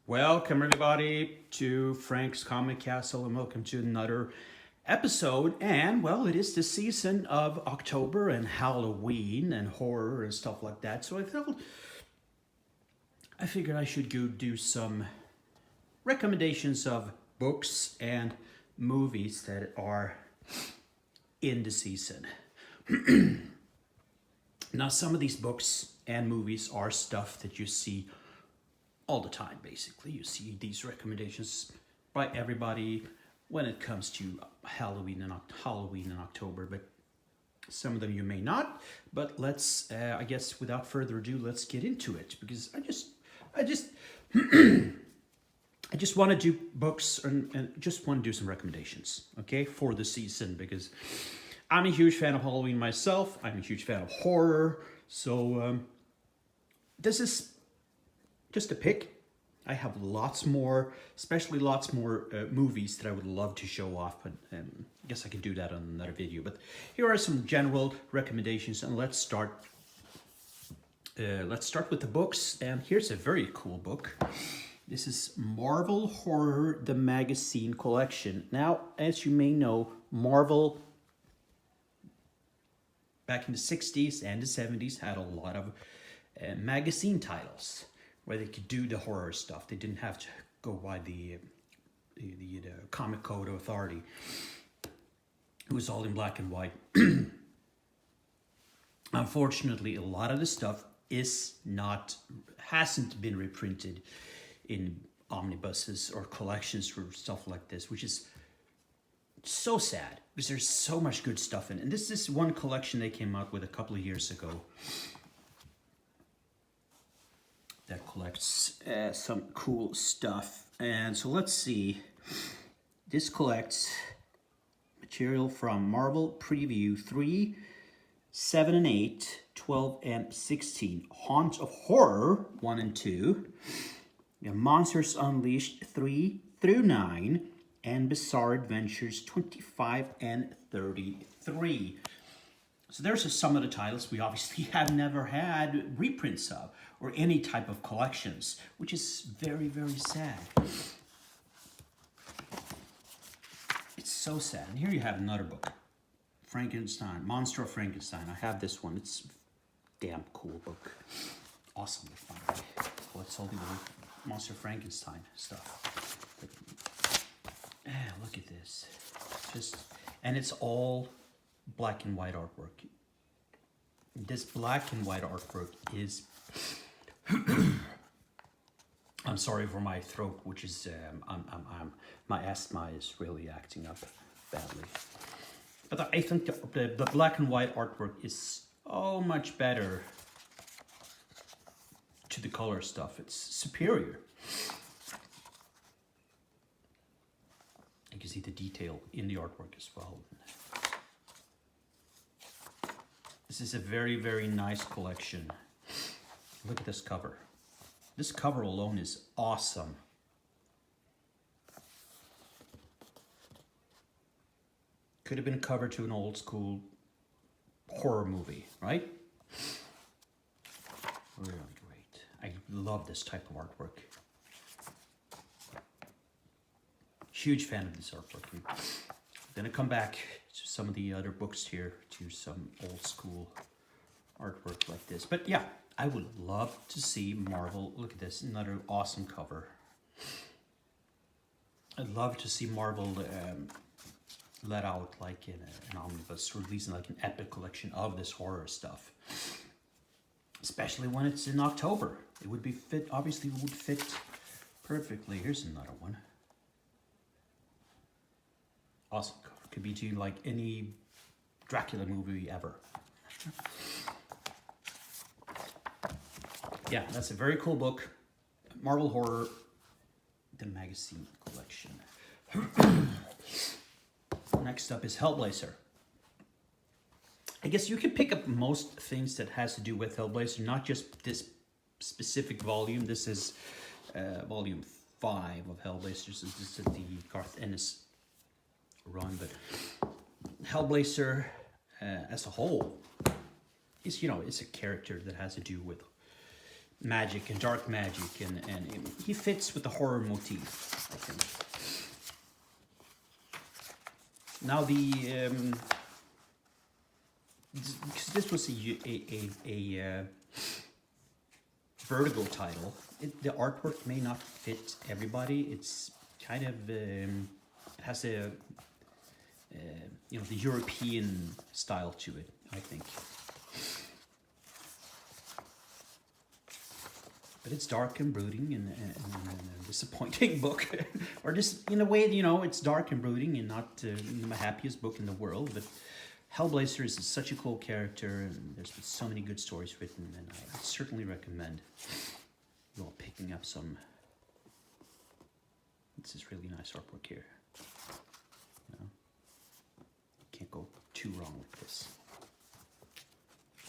Welcome everybody to Frank's Comic Castle and welcome to another episode. And well, it is the season of October and Halloween and horror and stuff like that. So I figured I should go do some recommendations of books and movies that are in the season. Now, some of these books and movies are stuff that you see all the time, basically. You see these recommendations by everybody when it comes to Halloween and October, but some of them you may not. But let's, I guess, without further ado, let's get into it, because I just want to do books and just want to do some recommendations, okay, for the season, because I'm a huge fan of Halloween myself. I'm a huge fan of horror, so this is just a pick. I have lots more, especially lots more movies that I would love to show off, but I guess I can do that on another video. But here are some general recommendations, and let's start with the books. And here's a very cool book. This is Marvel Horror, the Magazine Collection. Now, as you may know, Marvel back in the 60s and the 70s had a lot of magazine titles where they could do the horror stuff. They didn't have to go by the Comic Code Authority. It was all in black and white. Unfortunately, a lot of the stuff hasn't been reprinted in omnibuses or collections or stuff like this, which is so sad because there's so much good stuff in it. And this is one collection they came out with a couple of years ago that collects some cool stuff. And so let's see. This collects material from Marvel Preview 3, 7 and 8, 12 and 16, Haunt of Horror 1 and 2, Monsters Unleashed 3 through 9, and Bizarre Adventures 25 and 33. So there's some of the titles we obviously have never had reprints of, or any type of collections, which is very, very sad. It's so sad. And here you have another book, Frankenstein, Monster of Frankenstein. I have this one. It's a damn cool book. Awesome to find. Well, it's all the old Monster of Frankenstein stuff. But, look at this. And it's all black and white artwork. This black and white artwork is I'm sorry for my throat, which is my asthma is really acting up badly. But I think the black and white artwork is so much better to the color stuff. It's superior. You can see the detail in the artwork as well. This is a very, very nice collection. Look at this cover. This cover alone is awesome. Could have been a cover to an old school horror movie, right? Really great. I love this type of artwork. Huge fan of this artwork. I'm gonna come back to some of the other books here, to some old school artwork like this. But yeah, I would love to see Marvel. Look at this, another awesome cover. I'd love to see Marvel let out like in an omnibus, releasing like an epic collection of this horror stuff. Especially when it's in October. It would be fit, obviously it would fit perfectly. Here's another one. Awesome cover. Could be to like any Dracula movie ever. Yeah, that's a very cool book. Marvel Horror, the Magazine Collection. Next up is Hellblazer. I guess you can pick up most things that has to do with Hellblazer, not just this specific volume. This is volume 5 of Hellblazer. So this is the Garth Ennis run, but Hellblazer as a whole is, you know, it's a character that has to do with magic and dark magic, and he fits with the horror motif, I think. Now because this was a Vertigo title, the artwork may not fit everybody. It's kind of has a you know, the European style to it, I think. But it's dark and brooding and a disappointing book. Or just in a way, you know, it's dark and brooding and not the happiest book in the world. But Hellblazer is such a cool character, and there's been so many good stories written, and I certainly recommend you all picking up some. This is really nice artwork here. You know, can't go too wrong with this.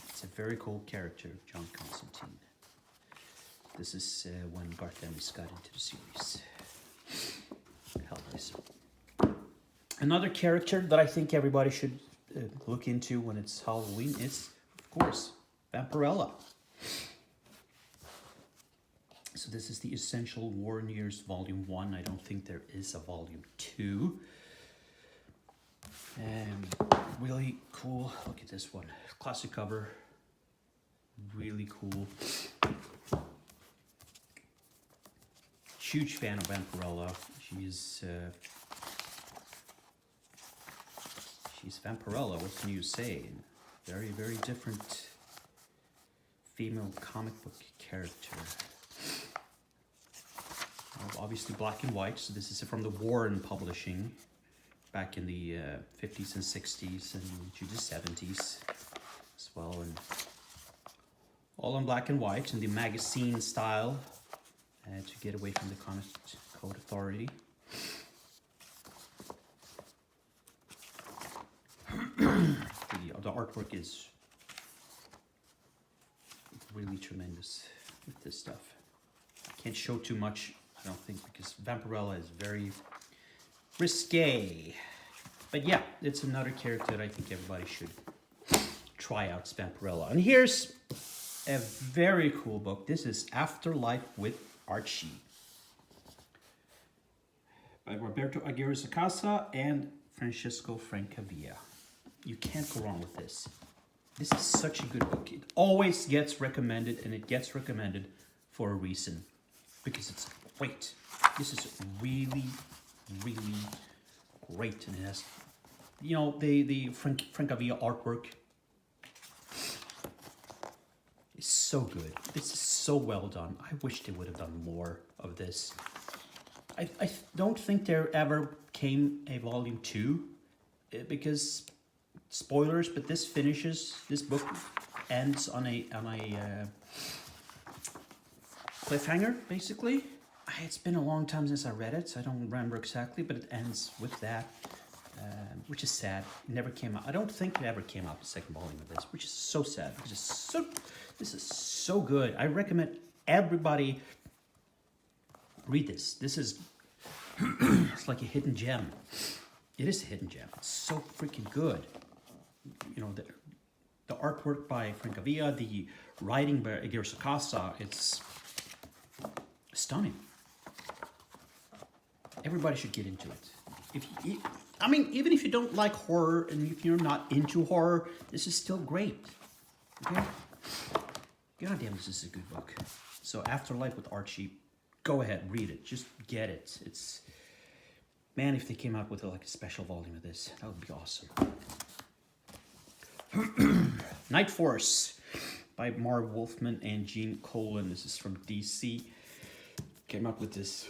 It's a very cool character, John Constantine. This is when Garth Ennis got into the series. Hellblazer. Another character that I think everybody should look into when it's Halloween is, of course, Vampirella. So this is the Essential Warren Years Volume 1. I don't think there is a Volume 2. Really cool. Look at this one. Classic cover. Really cool. Huge fan of Vampirella. She's Vampirella. What can you say? Very, very different female comic book character. Obviously black and white. So this is from the Warren Publishing back in the 50s and 60s and to the 70s as well. And all in black and white in the magazine style. To get away from the Comic Code Authority. The artwork is really tremendous with this stuff. I can't show too much, I don't think, because Vampirella is very risque. But yeah, it's another character that I think everybody should try out, Vampirella. And here's a very cool book. This is Afterlife with Archie by Roberto Aguirre Sacasa and Francesco Francavilla. You can't go wrong with this. This is such a good book. It always gets recommended, and it gets recommended for a reason, because it's great. This is really, really great, and it has, you know, the Francavilla artwork is so good. This is so well done. I wish they would have done more of this. I don't think there ever came a volume 2 because spoilers, but this book ends on a cliffhanger, basically. It's been a long time since I read it, so I don't remember exactly, but it ends with that, which is sad. It never came out. I don't think it ever came out, the second volume of this, which is so sad, because this is so good. I recommend everybody read this. This is, it's like a hidden gem. It is a hidden gem. It's so freaking good. You know, the artwork by Francavilla, the writing by Aguirre Sacasa, it's stunning. Everybody should get into it. I mean, even if you don't like horror and if you're not into horror, this is still great. Okay? God damn, this is a good book. So Afterlife with Archie, go ahead, read it. Just get it. It's, man, if they came out with like a special volume of this, that would be awesome. Night Force by Marv Wolfman and Gene Colan. This is from DC. Came up with this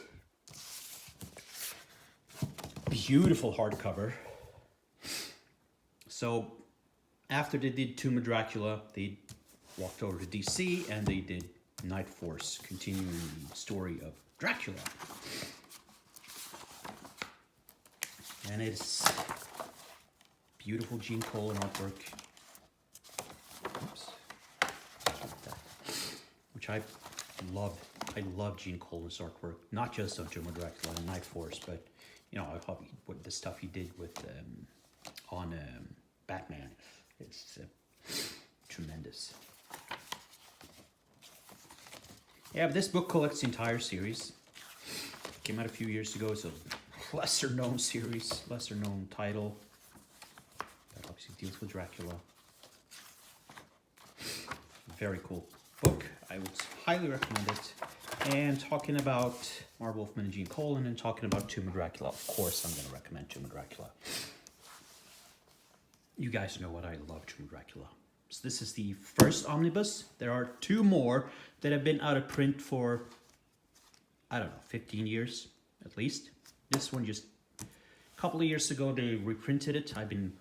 beautiful hardcover. So after they did Tomb of Dracula, they walked over to DC and they did Night Force, continuing the story of Dracula. And it's beautiful Gene Colan artwork. Oops. Which I love. I love Gene Colan's artwork, not just on Tomb of Dracula and Night Force, but you know, I love what the stuff he did with on Batman. It's tremendous. Yeah, but this book collects the entire series. Came out a few years ago. It's a lesser known series, lesser known title. That obviously deals with Dracula. Very cool book. I would highly recommend it. And talking about Marvel Wolfman and Gene Colan and talking about Tomb of Dracula, of course I'm going to recommend Tomb of Dracula. You guys know what I love Tomb of Dracula. So this is the first omnibus. There are 2 more that have been out of print for, I don't know, 15 years at least. This one just a couple of years ago they reprinted it. I've been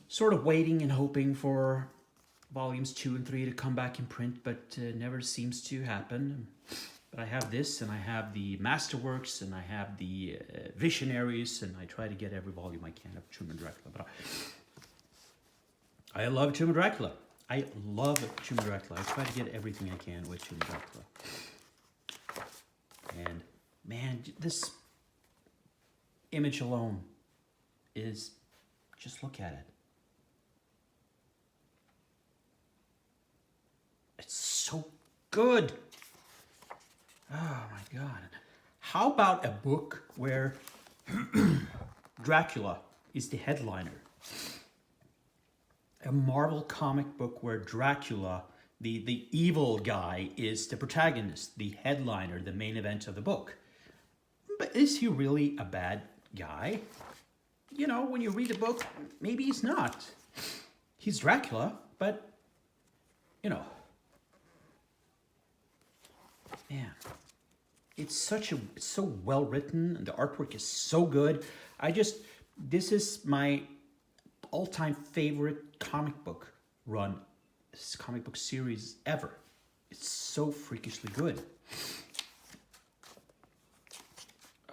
sort of waiting and hoping for volumes 2 and 3 to come back in print, but never seems to happen. But I have this, and I have the Masterworks, and I have the Visionaries, and I try to get every volume I can of Tomb of Dracula. But I love Tomb of Dracula. I love Tomb of Dracula. I try to get everything I can with Tomb of Dracula. And man, this image alone is, just look at it. It's so good. Oh my God. How about a book where Dracula is the headliner? A Marvel comic book where Dracula, the evil guy, is the protagonist, the headliner, the main event of the book. But is he really a bad guy? You know, when you read the book, maybe he's not. He's Dracula, but, you know, man, it's so well written, and the artwork is so good. This is my all-time favorite comic book run, comic book series ever. It's so freakishly good.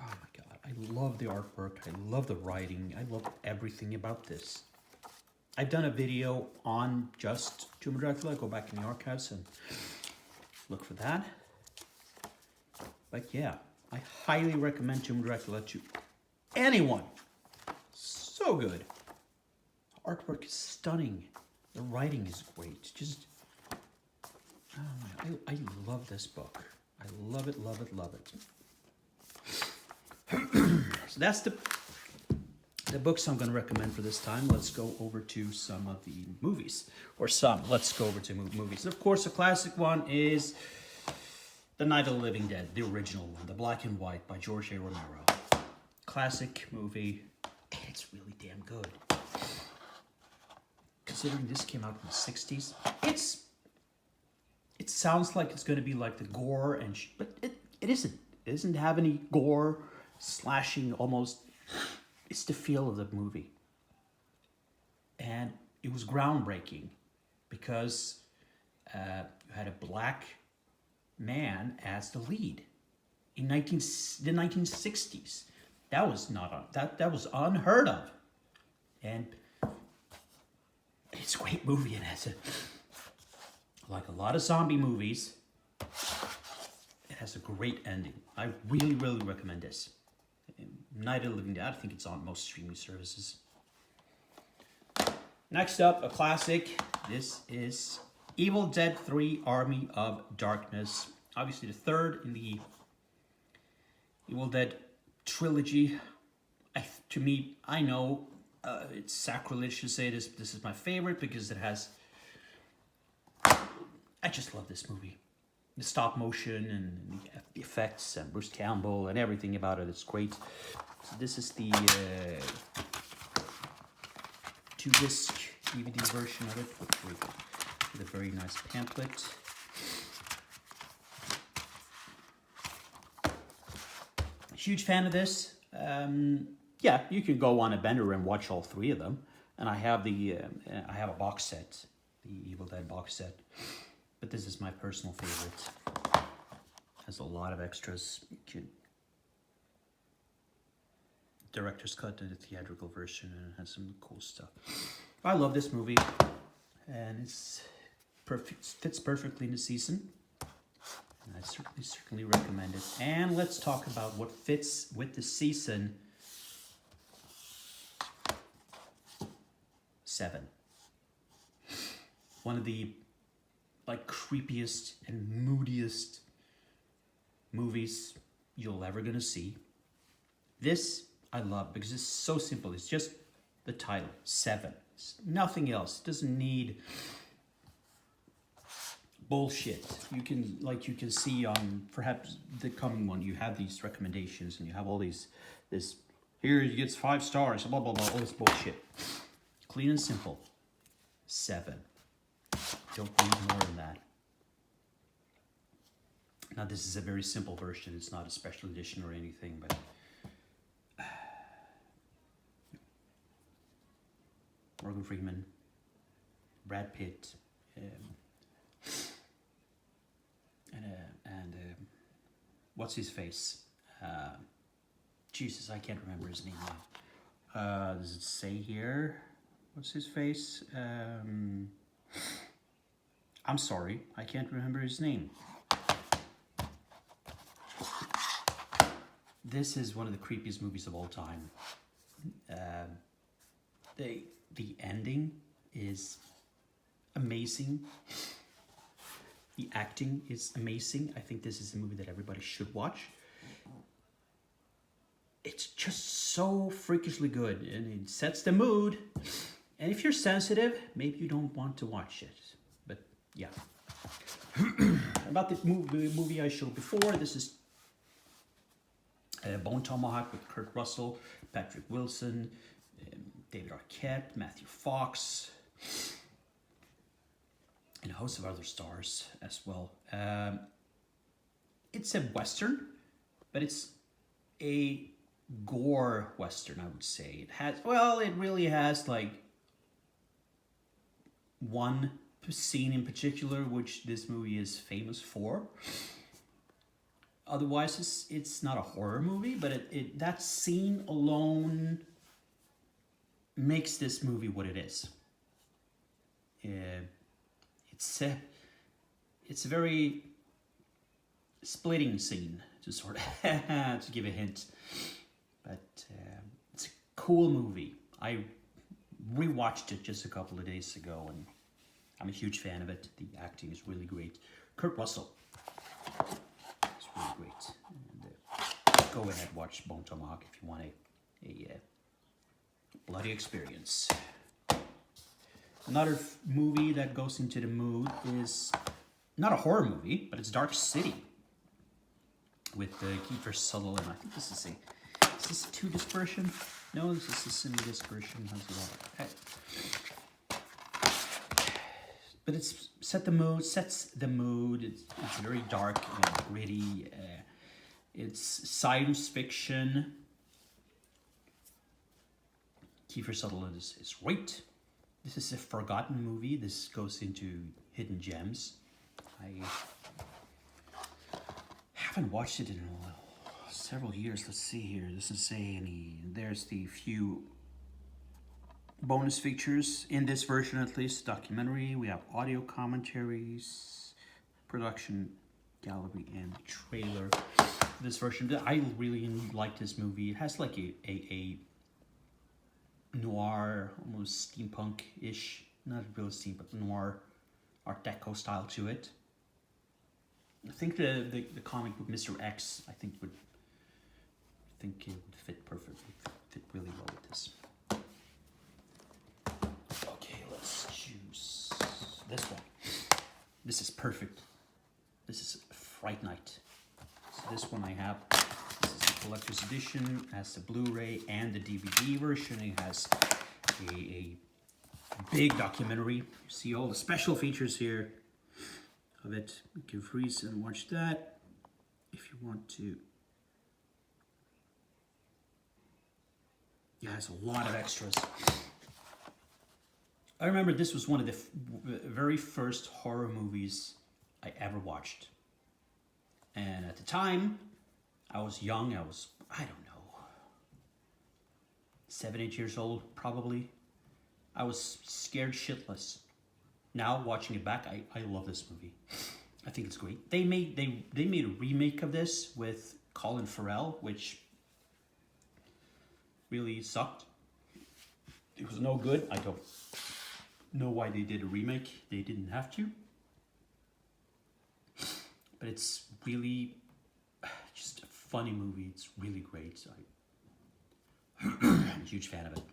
Oh my God, I love the artwork, I love the writing, I love everything about this. I've done a video on just Tomb of Dracula. Go back in the archives and look for that. But yeah, I highly recommend Tomb of Dracula to anyone. So good. The artwork is stunning. The writing is great. Just, oh my, I love this book. I love it, love it, love it. So that's the books I'm going to recommend for this time. Let's go over to some of the movies. Let's go over to movies. Of course, a classic one is The Night of the Living Dead, the original one, the black and white by George A. Romero. Classic movie. It's really damn good. Considering this came out in the 60s, it sounds like it's going to be like the gore, but it isn't. It doesn't have any gore, slashing, almost. It's the feel of the movie. And it was groundbreaking because you had a black man as the lead in the 1960s. That was that was unheard of, and it's a great movie. And has like a lot of zombie movies, it has a great ending. I really, really recommend this. Night of the Living Dead. I think it's on most streaming services. Next up, a classic. This is Evil Dead 3: Army of Darkness. Obviously the third in the Evil Dead trilogy. To me, I know it's sacrilege to say this, but this is my favorite because it has... I just love this movie. The stop motion and the effects and Bruce Campbell and everything about it. It's great. So this is the 2-disc DVD version of it with a very nice pamphlet. Huge fan of this. Yeah, you can go on a bender and watch all 3 of them. And I have I have a box set, the Evil Dead box set. But this is my personal favorite. Has a lot of extras. You can director's cut and the theatrical version, and it has some cool stuff. I love this movie, and it's perfect. Fits perfectly in the season. And I certainly recommend it. And let's talk about what fits with the season. 7. One of the like creepiest and moodiest movies you'll ever gonna see. This I love because it's so simple. It's just the title, 7. It's nothing else. It doesn't need bullshit. You can see on perhaps the coming one, you have these recommendations and you have all this here he gets 5 stars, blah blah blah, all this bullshit. Clean and simple. 7. Don't need more than that. Now this is a very simple version. It's not a special edition or anything, but Morgan Freeman, Brad Pitt, and what's his face? Jesus, I can't remember his name now. Does it say here? What's his face? I'm sorry, I can't remember his name. This is one of the creepiest movies of all time. The ending is amazing. The acting is amazing. I think this is a movie that everybody should watch. It's just so freakishly good, and it sets the mood. And if you're sensitive, maybe you don't want to watch it. But yeah. About the movie I showed before, this is Bone Tomahawk with Kurt Russell, Patrick Wilson, David Arquette, Matthew Fox, and a host of other stars as well. It's a Western, but it's a gore Western, I would say. It really has like one scene in particular, which this movie is famous for. Otherwise, it's not a horror movie, but that scene alone makes this movie what it is. It's a very splitting scene, to sort of to give a hint. But it's a cool movie. I rewatched it just a couple of days ago, and I'm a huge fan of it. The acting is really great. Kurt Russell. It's really great. And, go ahead, watch Bone Tomahawk if you want a bloody experience. Another movie that goes into the mood is not a horror movie, but it's Dark City with Kiefer Sutherland. I think this is a 2-disc version? No, this is a single-disc version. But it's sets the mood. It's very dark and gritty. It's science fiction. Kiefer Sutherland is great. This is a forgotten movie. This goes into hidden gems. I haven't watched it in several years. Let's see here. It doesn't say any. There's the few bonus features in this version, at least. Documentary. We have audio commentaries, production gallery, and trailer. This version, I really like this movie. It has like a noir, almost steampunk-ish, not really steampunk, noir, Art Deco style to it. I think the comic book Mr. X, I think it would fit perfectly, fit really well with this. Okay, let's choose this one. This is perfect. This is Fright Night. So this one I have. This is the collector's edition. It has the Blu-ray and the DVD version. It has a big documentary. You see all the special features here of it. You can freeze and watch that if you want to. Yeah, it's a lot of extras. I remember this was one of the very first horror movies I ever watched. And at the time, I was young. I don't know, 7, 8 years old, probably. I was scared shitless. Now, watching it back, I love this movie. I think it's great. They made a remake of this with Colin Farrell, which really sucked. It was no good. I don't know why they did a remake. They didn't have to. but it's really just a funny movie. It's really great. I'm a huge fan of it.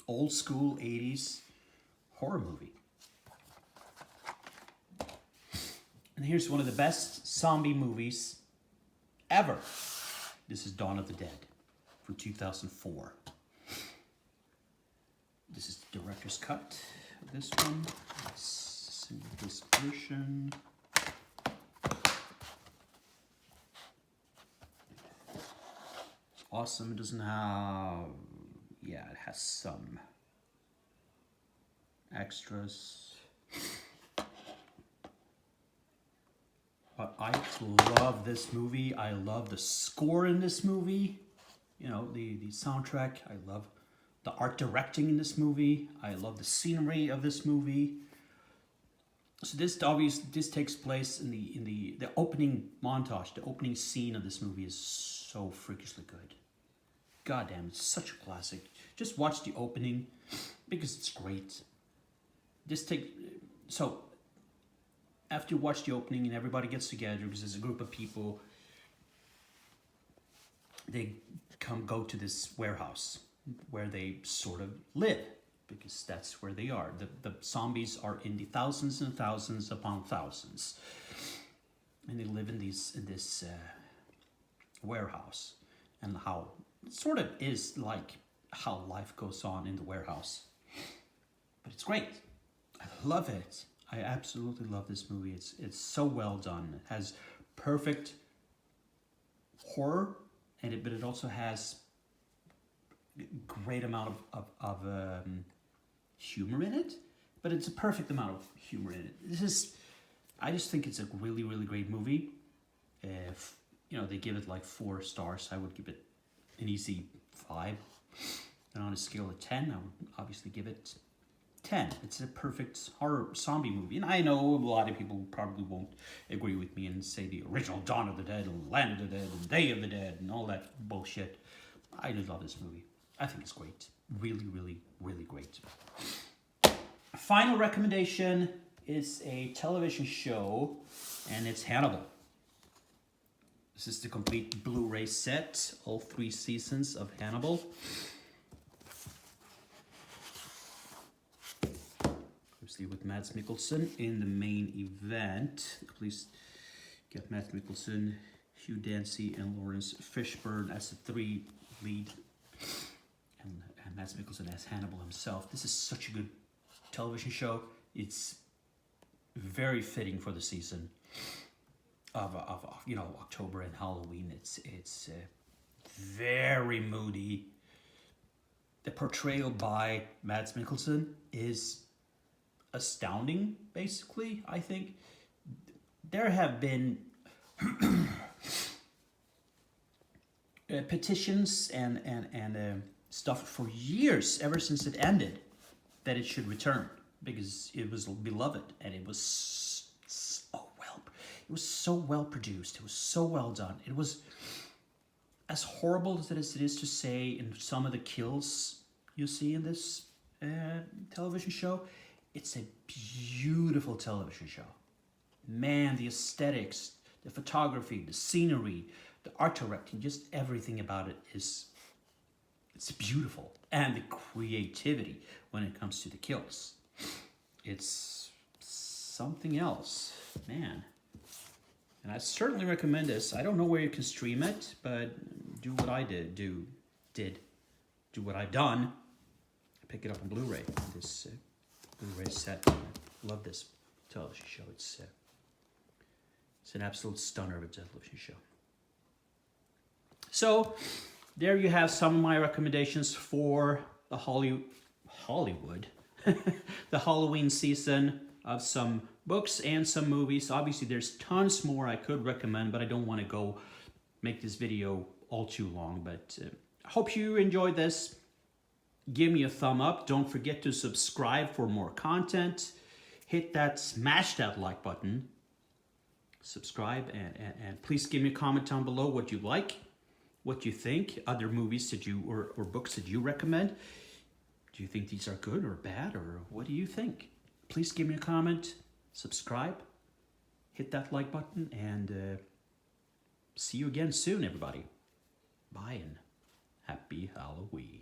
Old school 80s horror movie. And here's one of the best zombie movies ever. This is Dawn of the Dead from 2004. This is the director's cut of this one. Let's see this version. It's awesome. It doesn't have... Yeah, it has some extras. But I love this movie. I love the score in this movie. You know, the soundtrack. I love the art directing in this movie. I love the scenery of this movie. So this takes place in the opening montage. The opening scene of this movie is so freakishly good. God damn, it's such a classic. Just watch the opening because it's great. So after you watch the opening and everybody gets together, because there's a group of people, they go to this warehouse where they sort of live, because that's where they are. The zombies are in the thousands and thousands upon thousands, and they live in this warehouse, and how it sort of is like how life goes on in the warehouse. But it's great. I love it. I absolutely love this movie. It's so well done. It has perfect horror, but it also has a great amount of humor in it. But it's a perfect amount of humor in it. I just think it's a really, really great movie. If they give it like 4 stars, I would give it an easy 5. And on a scale of 10, I would obviously give it 10. It's a perfect horror zombie movie. And I know a lot of people probably won't agree with me and say the original Dawn of the Dead and Land of the Dead and Day of the Dead and all that bullshit. I just love this movie. I think it's great. Really, really, really great. Final recommendation is a television show, and it's Hannibal. This is the complete Blu-ray set, all 3 seasons of Hannibal. Obviously with Mads Mikkelsen in the main event. Please get Mads Mikkelsen, Hugh Dancy, and Lawrence Fishburne as the 3 lead, and Mads Mikkelsen as Hannibal himself. This is such a good television show. It's very fitting for the season of October and Halloween. It's very moody. The portrayal by Mads Mikkelsen is astounding, basically. I think there have been petitions and stuff for years, ever since it ended, that it should return, because it was beloved and it was so well produced. It was so well done. It was as horrible as it is to say in some of the kills you see in this television show. It's a beautiful television show. Man, the aesthetics, the photography, the scenery, the art directing, just everything about it it's beautiful. And the creativity when it comes to the kills. It's something else, man. And I certainly recommend this. I don't know where you can stream it, but do what I did. Do what I've done. Pick it up on Blu-ray. This Blu-ray set. I love this television show. It's an absolute stunner of a television show. So there you have some of my recommendations for the Hollywood, the Halloween season, of some books and some movies. Obviously, there's tons more I could recommend, but I don't want to make this video all too long. But I hope you enjoyed this. Give me a thumb up. Don't forget to subscribe for more content. Smash that like button. Subscribe, and please give me a comment down below what you like, what you think, other movies that you or books that you recommend. Do you think these are good or bad, or what do you think? Please give me a comment, subscribe, hit that like button, and see you again soon, everybody. Bye and happy Halloween.